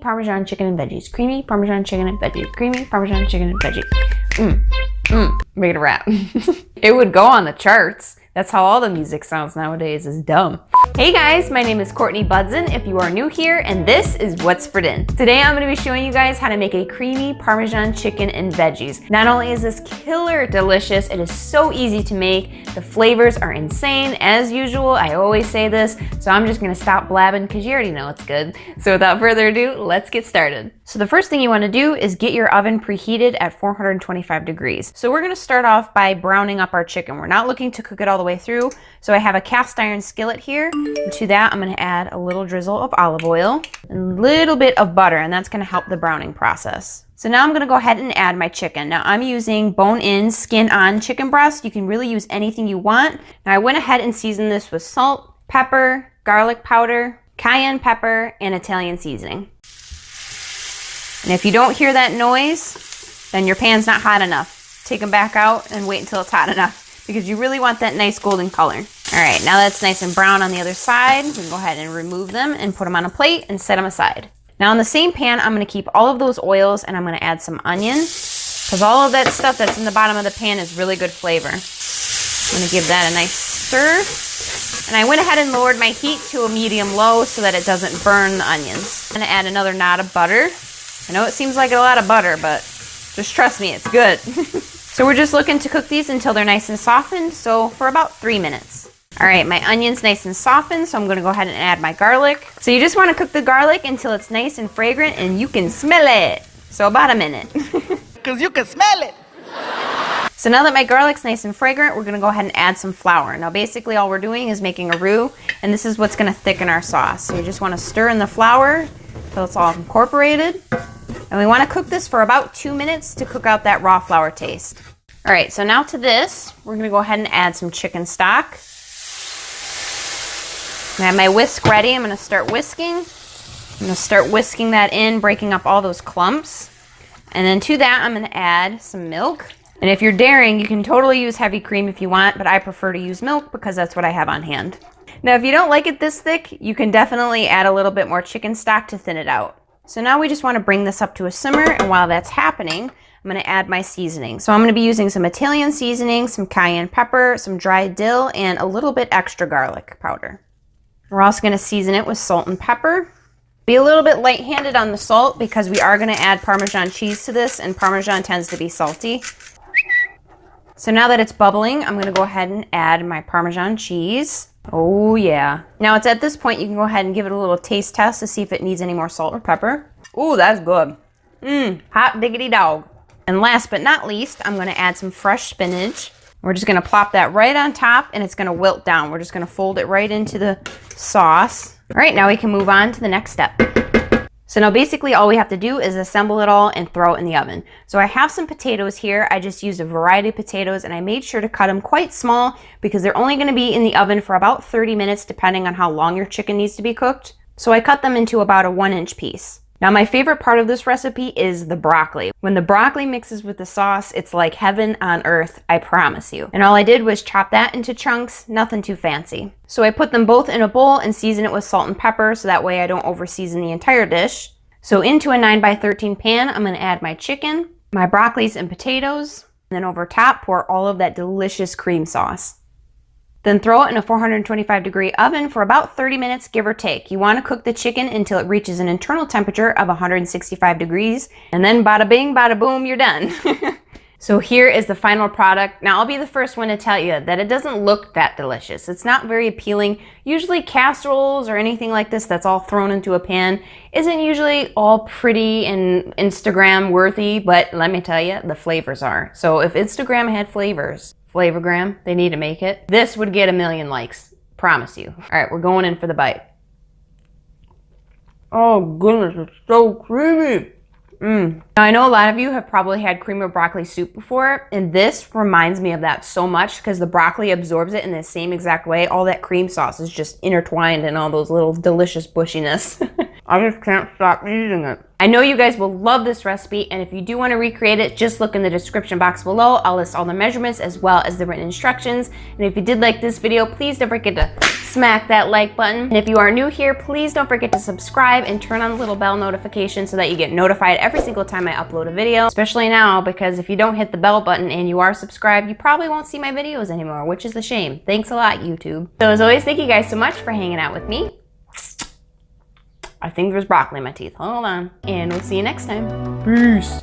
Parmesan chicken and veggies. Creamy Parmesan chicken and veggies. Creamy Parmesan chicken and veggies. Make it a rap. It would go on the charts. That's how all the music sounds nowadays, is dumb. Hey guys, my name is Courtney Budson if you are new here, and this is What's for Din. Today I'm gonna be showing you guys how to make a creamy Parmesan chicken and veggies. Not only is this killer delicious, it is so easy to make. The flavors are insane. As usual, I always say this, so I'm just gonna stop blabbing because you already know it's good. So without further ado, let's get started. So the first thing you wanna do is get your oven preheated at 425 degrees. So we're gonna start off by browning up our chicken. We're not looking to cook it all the way through. So I have a cast iron skillet here. And to that, I'm gonna add a little drizzle of olive oil and a little bit of butter, and that's gonna help the browning process. So now I'm gonna go ahead and add my chicken. Now I'm using bone-in, skin-on chicken breast. You can really use anything you want. Now I went ahead and seasoned this with salt, pepper, garlic powder, cayenne pepper, and Italian seasoning. And if you don't hear that noise, then your pan's not hot enough. Take them back out and wait until it's hot enough, because you really want that nice golden color. All right, now that's nice and brown on the other side, we can go ahead and remove them and put them on a plate and set them aside. Now in the same pan, I'm gonna keep all of those oils and I'm gonna add some onion, because all of that stuff that's in the bottom of the pan is really good flavor. I'm gonna give that a nice stir. And I went ahead and lowered my heat to a medium-low so that it doesn't burn the onions. I'm gonna add another knot of butter. I know it seems like a lot of butter, but just trust me, it's good. So we're just looking to cook these until they're nice and softened, so for about 3 minutes. All right, my onion's nice and softened, so I'm gonna go ahead and add my garlic. So you just wanna cook the garlic until it's nice and fragrant and you can smell it. So about a minute. Because you can smell it. So now that my garlic's nice and fragrant, we're gonna go ahead and add some flour. Now basically all we're doing is making a roux, and this is what's gonna thicken our sauce. So you just wanna stir in the flour until it's all incorporated. And we want to cook this for about 2 minutes to cook out that raw flour taste. All right, so now to this, we're going to go ahead and add some chicken stock. I have my whisk ready. I'm going to start whisking. I'm going to start whisking that in, breaking up all those clumps. And then to that, I'm going to add some milk. And if you're daring, you can totally use heavy cream if you want, but I prefer to use milk because that's what I have on hand. Now, if you don't like it this thick, you can definitely add a little bit more chicken stock to thin it out. So now we just want to bring this up to a simmer, and while that's happening, I'm going to add my seasoning. So I'm going to be using some Italian seasoning, some cayenne pepper, some dried dill, and a little bit extra garlic powder. We're also going to season it with salt and pepper. Be a little bit light-handed on the salt because we are going to add Parmesan cheese to this, and Parmesan tends to be salty. So now that it's bubbling, I'm going to go ahead and add my Parmesan cheese. Oh yeah. Now it's at this point you can go ahead and give it a little taste test to see if it needs any more salt or pepper. Ooh, that's good. Hot diggity dog. And last but not least, I'm gonna add some fresh spinach. We're just gonna plop that right on top and it's gonna wilt down. We're just gonna fold it right into the sauce. All right, now we can move on to the next step. So now basically all we have to do is assemble it all and throw it in the oven. So I have some potatoes here. I just used a variety of potatoes and I made sure to cut them quite small because they're only gonna be in the oven for about 30 minutes depending on how long your chicken needs to be cooked. So I cut them into about a 1-inch piece. Now my favorite part of this recipe is the broccoli. When the broccoli mixes with the sauce, it's like heaven on earth, I promise you. And all I did was chop that into chunks, nothing too fancy. So I put them both in a bowl and season it with salt and pepper so that way I don't over season the entire dish. So into a 9x13 pan, I'm gonna add my chicken, my broccolis and potatoes, and then over top pour all of that delicious cream sauce. Then throw it in a 425-degree oven for about 30 minutes, give or take. You want to cook the chicken until it reaches an internal temperature of 165 degrees, and then bada bing, bada boom, you're done. So here is the final product. Now I'll be the first one to tell you that it doesn't look that delicious. It's not very appealing. Usually casseroles or anything like this that's all thrown into a pan isn't usually all pretty and Instagram worthy, but let me tell you, the flavors are. So if Instagram had flavors, Flavorgram, they need to make it, this would get 1 million likes, promise you. All right, we're going in for the bite. Oh goodness, it's so creamy. Now I know a lot of you have probably had cream of broccoli soup before, and this reminds me of that so much because the broccoli absorbs it in the same exact way. All that cream sauce is just intertwined in all those little delicious bushiness. I just can't stop eating it. I know you guys will love this recipe, and if you do want to recreate it, just look in the description box below. I'll list all the measurements as well as the written instructions. And if you did like this video, please don't forget to smack that like button. And if you are new here, please don't forget to subscribe and turn on the little bell notification so that you get notified every single time I upload a video. Especially now, because if you don't hit the bell button and you are subscribed, you probably won't see my videos anymore, which is a shame. Thanks a lot, YouTube. So as always, thank you guys so much for hanging out with me. I think there's broccoli in my teeth. Hold on. And we'll see you next time. Peace.